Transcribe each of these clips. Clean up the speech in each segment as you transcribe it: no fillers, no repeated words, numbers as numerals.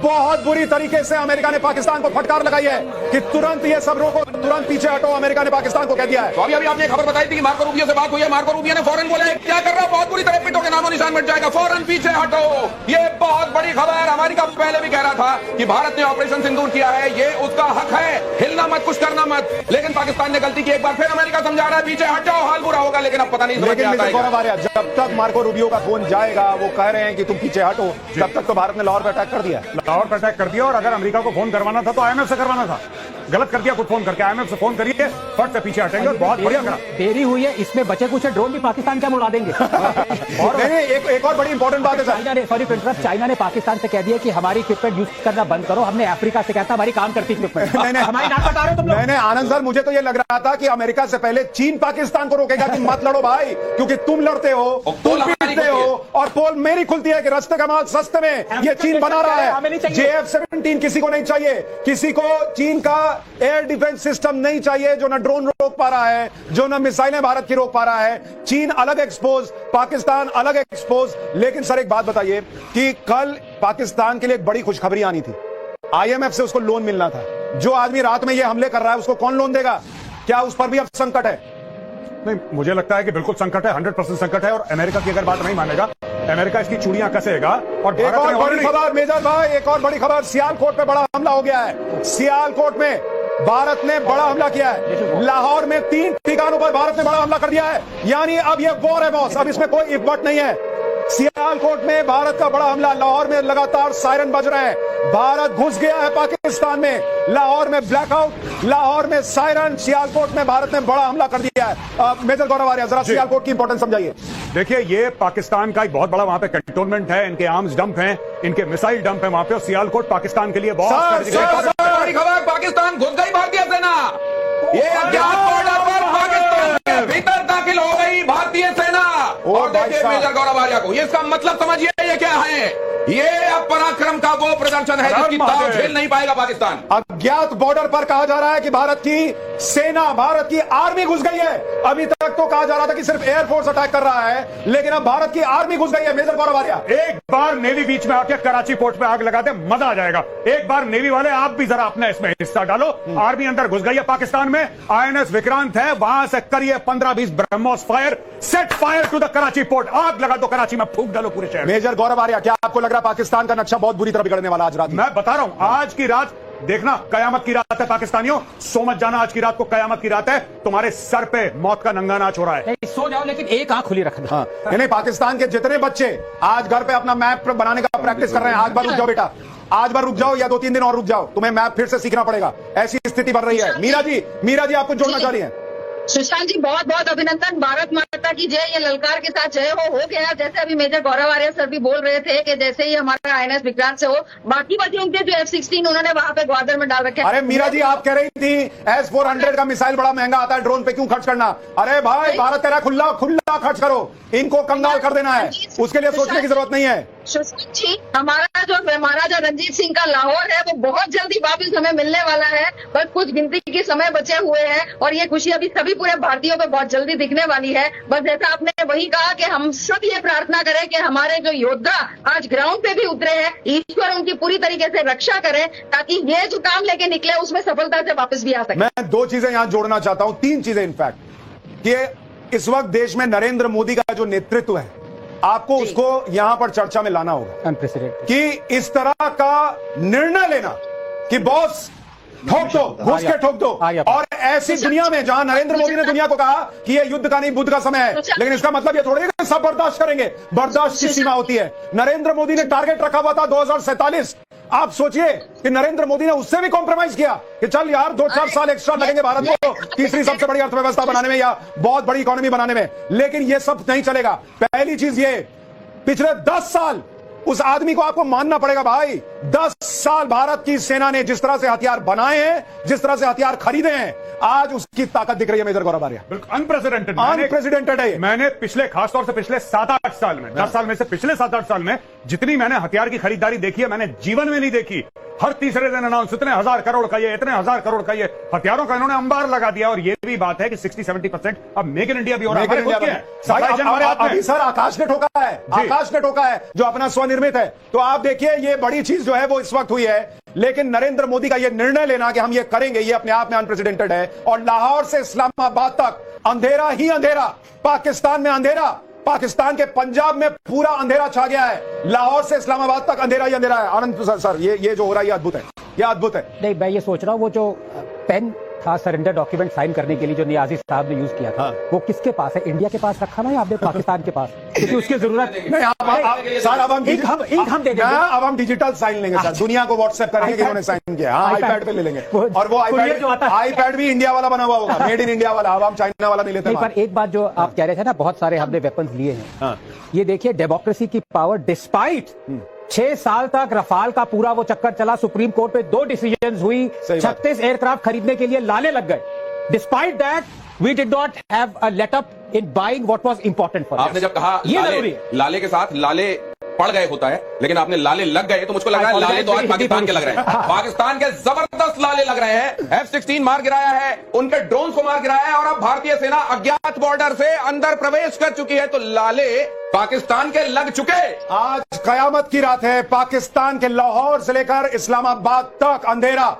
बहुत बुरी तरीके से अमेरिका ने पाकिस्तान को फटकार लगाई है कि तुरंत ये सब रोको, तुरंत पीछे हटो। अमेरिका ने पाकिस्तान को कह दिया है। तो अभी आपने खबर बताई थी कि मार्को रूबियो से बात हुई है। मार्को रूबियो ने फौरन बोला क्या कर रहा है, बहुत बुरी तरह पिटो के नामो निशान मिट जाएगा, फौरन पीछे हटो। ये बहुत बड़ी खबर। अमेरिका पहले भी कह रहा था कि भारत ने ऑपरेशन सिंदूर किया है, ये उसका हक है, हिलना मत, कुछ करना मत। लेकिन पाकिस्तान ने गलती की। एक बार फिर अमेरिका समझा रहा है पीछे हट जाओ, हाल बुरा होगा। लेकिन अब पता नहीं जब तक मार्को रूबियो का फोन जाएगा, वो कह रहे हैं कि तुम पीछे हटो, तब तक तो भारत ने लाहौर पर अटैक कर दिया। लाहौर पर अटैक कर दिया। और अगर अमेरिका को फोन करवाना था तो आईएमएफ से करवाना था। गलत कर दिया खुद फोन करके। आईएमएफ से फोन करिए, फट से पीछे हटेंगे। और बहुत बढ़िया करा। देरी हुई है, इसमें बचे कुछ ड्रोन भी पाकिस्तान क्या उड़ा देंगे। और एक और बड़ी इंपॉर्टेंट बात है सर, चाइना ने पाकिस्तान से कह दिया कि हमारी इक्विपमेंट यूज करना बंद करो। हमने अफ्रीका से कहा था हमारी काम करती इक्विपमेंट। हमारी नाक बता रहे हो तुम लोग। मैंने आनंद सर, मुझे तो ये लग रहा था कि अमेरिका से पहले चीन पाकिस्तान को रोकेगा कि मत लड़ो भाई, क्योंकि तुम लड़ते हो, तुम पीटते हो, और पोल मेरी खुलती है कि रास्ते का माल सस्ते में ये चीन बना रहा है। JF-17 किसी को नहीं चाहिए, किसी को चीन का एयर डिफेंस सिस्टम नहीं चाहिए, जो ना ड्रोन रोक पा रहा है, जो ना मिसाइलें भारत की रोक पा रहा है। चीन अलग एक्सपोज, पाकिस्तान अलग एक्सपोज। लेकिन सर एक बात बताइए कि कल पाकिस्तान के लिए एक बड़ी खुशखबरी आनी थी। IMF से उसको लोन मिलना था। जो आदमी रात में ये हमले कर रहा है उसको कौन लोन देगा? क्या उस पर भी अब संकट है? नहीं, मुझे लगता है कि बिल्कुल संकट है, 100% संकट है। और अमेरिका की अगर बात नहीं मानेगा, अमेरिका इसकी चूड़ियां कसेगा। और एक और बड़ी खबर मेजर भाई, एक और बड़ी खबर, सियालकोट पे बड़ा हमला हो गया है। सियालकोट में भारत ने बड़ा हमला किया है। लाहौर में 3 ठिकानों पर भारत ने बड़ा हमला कर दिया है। यानी अब ये वॉर है बॉस, अब इसमें कोई इफ बट नहीं है। सियालकोट में भारत का बड़ा हमला, लाहौर में लगातार सायरन बज रहे हैं। भारत घुस गया है पाकिस्तान में, लाहौर में ब्लैकआउट, लाहौर में सायरन, सियालकोट में भारत ने बड़ा हमला कर दिया है। मेजर गौरव आर्या, जरा सियालकोट की इंपॉर्टेंस समझाइए। देखिए, ये पाकिस्तान का एक बहुत बड़ा वहां पे कैंटोनमेंट है, इनके आर्म्स डंप हैं, इनके मिसाइल डंप है वहां पे। और सियालकोट पाकिस्तान के लिए बहुत बड़ी खबर, पाकिस्तान घुस गई भारतीय सेना। ये अज्ञात बॉर्डर पर पाकिस्तान के भीतर दाखिल हो गई भारतीय सेना। और देखिए मेजर गौरव आर्या को, ये इसका मतलब समझिए ये क्या है। ये अब पराक्रम का वो प्रदर्शन है जिसकी ताव झेल नहीं पाएगा पाकिस्तान। अज्ञात बॉर्डर पर कहा जा रहा है कि भारत की सेना, भारत की आर्मी घुस गई है। अभी तक तो कहा जा रहा था कि सिर्फ एयरफोर्स अटैक कर रहा है, लेकिन अब भारत की आर्मी घुस गई है। मेजर गौरव आर्या, एक बार नेवी बीच में आके कराची पोर्ट पे आग लगा दे, मजा आ जाएगा। एक बार नेवी वाले आप भी जरा अपना इसमें हिस्सा डालो। आर्मी अंदर घुस गई है पाकिस्तान में। INS विक्रांत है, वहां से करिए 15-20 BrahMos fire, set fire to the Karachi port. आग लगा दो कराची में, फूंक डालो पूरे शहर। मेजर गौरव आर्या, क्या आपको लग रहा है पाकिस्तान का नक्शा बहुत बुरी तरह बिगड़ने वाला आज रात? मैं बता रहा हूं, आज की रात देखना कयामत की रात है पाकिस्तानियों। सो मत जाना, आज की रात को कयामत की रात है। तुम्हारे सर पे मौत का नंगा नाच हो रहा है। सो जाओ, लेकिन एक आंख खुली रखना। हाँ, नहीं, पाकिस्तान के जितने बच्चे आज घर पे अपना मैप बनाने का प्रैक्टिस कर रहे हैं, आज बार रुक जाओ बेटा, आज बार रुक जाओ, या 2-3 दिन और रुक जाओ, तुम्हें मैप फिर से सीखना पड़ेगा। ऐसी स्थिति बन रही है। मीरा जी आपको जोड़ना चाह रही है। सुशांत जी, बहुत बहुत अभिनंदन। भारत माता की जय। ये ललकार के साथ जय हो गया। जैसे अभी मेजर गौरव आर्या सर भी बोल रहे थे कि जैसे ही हमारा INS विक्रांत से हो, बाकी बचे उनके जो F-16 उन्होंने वहां पे ग्वादर में डाल रखे। अरे मीरा जी, आप कह रही थी S-400 का मिसाइल बड़ा महंगा आता है, ड्रोन पे क्यों खर्च करना? अरे भाई, भारत तेरा खुला खर्च करो, इनको कंगाल कर देना है, उसके लिए सोचने की जरूरत नहीं है। सुशांत जी, हमारा जो महाराजा रणजीत सिंह का लाहौर है वो बहुत जल्दी वापिस हमें मिलने वाला है। बस कुछ गिनती के समय बचे हुए हैं और ये खुशी अभी सभी पूरे भारतीयों पे बहुत जल्दी दिखने वाली है। बस जैसा आपने वही कहा कि हम सब ये प्रार्थना करें कि हमारे जो योद्धा आज ग्राउंड पे भी उतरे हैं, ईश्वर उनकी पूरी तरीके से रक्षा करें, ताकि ये जो काम लेके निकले उसमें सफलता से वापस भी आ सके। मैं 2 चीजें यहां जोड़ना चाहता हूं, 3 चीजें इनफैक्ट, कि इस वक्त देश में नरेंद्र मोदी का जो नेतृत्व है, आपको उसको यहां पर चर्चा में लाना होगा। कि इस तरह का निर्णय लेना कि बॉस ठोक दो, घुस के ठोक दो। और ऐसी दुनिया में जहां नरेंद्र मोदी ने दुनिया को कहा कि ये युद्ध का नहीं बुद्ध का समय है, लेकिन इसका मतलब ये थोड़ी है कि सब बर्दाश्त करेंगे। बर्दाश्त की सीमा होती है। नरेंद्र मोदी ने टारगेट रखा हुआ था 2047। आप सोचिए कि नरेंद्र मोदी ने उससे भी कॉम्प्रोमाइज किया कि चल यार 2-4 साल एक्स्ट्रा लगेंगे भारत को तीसरी सबसे बड़ी अर्थव्यवस्था बनाने में या बहुत बड़ी इकोनॉमी बनाने में। लेकिन ये सब नहीं चलेगा। पहली चीज ये, पिछले 10 साल उस आदमी को आपको मानना पड़ेगा भाई। 10 साल भारत की सेना ने जिस तरह से हथियार बनाए हैं, जिस तरह से हथियार खरीदे हैं, आज उसकी ताकत दिख रही है मेजर गौरव आर्या। बिल्कुल अनप्रेसिडेंटेड है। मैंने पिछले, खासतौर से पिछले 7-8 साल में, 10 साल में से पिछले 7-8 साल में जितनी मैंने हथियार की खरीदारी देखी है, मैंने जीवन में नहीं देखी। हर तीसरे दिन अनाउंस, इतने हजार करोड़ का ये, इतने हजार करोड़ का ये, हथियारों का इन्होंने अंबार लगा दिया। और ये भी बात है कि 60-70% अब मेक इन इंडिया भी हो रहा है। अभी सर आकाश ने ठोका है, आकाश ने ठोका है जो अपना स्वनिर्मित है। तो आप देखिए ये बड़ी चीज जो है वो इस वक्त हुई है, लेकिन नरेंद्र मोदी का ये निर्णय लेना कि हम ये करेंगे, ये अपने आप में अनप्रेसिडेंटेड है। और लाहौर से इस्लामाबाद तक अंधेरा ही अंधेरा, पाकिस्तान में अंधेरा, पाकिस्तान के पंजाब में पूरा अंधेरा छा गया है, लाहौर से इस्लामाबाद तक अंधेरा ही अंधेरा है। आनंद सर ये जो हो रहा है ये अद्भुत है, ये अद्भुत है। नहीं, मैं ये सोच रहा हूँ वो जो पेन था सरेंडर डॉक्यूमेंट साइन करने के लिए जो नियाजी साहब ने यूज किया था, वो किसके पास है? इंडिया के पास रखा ना या आपने पाकिस्तान के पास? क्योंकि उसकी जरूरत नहीं। सर अब हम दे देंगे, अब हम डिजिटल साइन लेंगे सर, दुनिया को व्हाट्सएप करेंगे कि उन्होंने साइन किया। हाँ, आईपैड पे ले लेंगे, और वो आईपैड भी इंडिया वाला बना हुआ होगा, मेड इन इंडिया वाला। अब हम चाइना वाला नहीं लेते। पर एक बात जो आप कह रहे थे ना, बहुत सारे हमने वेपन्स लिए हैं, ये देखिए डेमोक्रेसी की पावर। डिस्पाइट 6 साल तक रफाल का पूरा वो चक्कर चला, सुप्रीम कोर्ट पे 2 डिसीजन हुई, 36 एयरक्राफ्ट खरीदने के लिए लाले लग गए। Despite that we did not have a let up in buying what was important for us. आपने जब कहा लाले के साथ लाले पड़ गए होता है, लेकिन आपने लाले लग गए, तो मुझको लग रहा है लाले तो आज पाकिस्तान के लग रहे हैं। पाकिस्तान के जबरदस्त लाले लग रहे हैं। F-16 मार गिराया है, उनके ड्रोन को मार गिराया है, और अब भारतीय सेना अज्ञात बॉर्डर से अंदर प्रवेश कर चुकी है। तो लाले पाकिस्तान के लग चुके। आज कयामत की रात है, पाकिस्तान के लाहौर से लेकर इस्लामाबाद तक अंधेरा।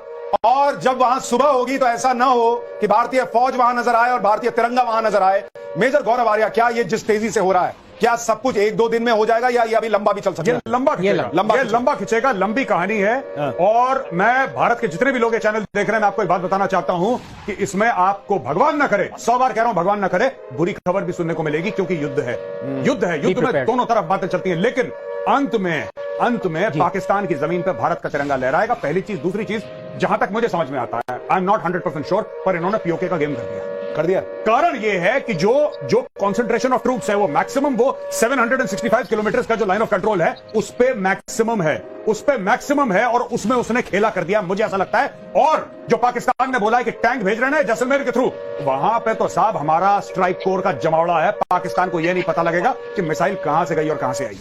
और जब वहां सुबह होगी तो ऐसा ना हो कि भारतीय फौज वहां नजर आए और भारतीय तिरंगा वहां नजर आए। मेजर गौरव आर्या, क्या ये जिस तेजी से हो रहा है, क्या सब कुछ 1-2 दिन में हो जाएगा या ये अभी लंबा भी चल सकता है? लंबा खिंचेगा, लंबी कहानी है। और मैं भारत के जितने भी लोग ये चैनल देख रहे हैं, मैं आपको एक बात बताना चाहता हूं कि इसमें आपको भगवान ना करे, 100 बार कह रहा हूं भगवान ना करे, बुरी खबर भी सुनने को मिलेगी, क्योंकि युद्ध है। युद्ध में दोनों तरफ बातें चलती हैं, लेकिन अंत में पाकिस्तान की जमीन पर भारत का तिरंगा लहराएगा। पहली चीज। दूसरी चीज, जहां तक मुझे समझ में आता है, आई एम नॉट 100% श्योर, पर इन्होंने पीओके का गेम कर दिया। कारण यह है कि जो कंसंट्रेशन ऑफ ट्रूप्स है वो मैक्सिमम, वो 765 किलोमीटर का जो लाइन ऑफ कंट्रोल है उस पे मैक्सिमम है, और उसमें उसने खेला कर दिया, मुझे ऐसा लगता है। और जो पाकिस्तान ने बोला है कि टैंक भेज रहे हैं जैसलमेर के थ्रू, वहां पे तो साहब हमारा स्ट्राइक कोर का जमावड़ा है। पाकिस्तान को यह नहीं पता लगेगा कि मिसाइल कहां से गई और कहां से आई।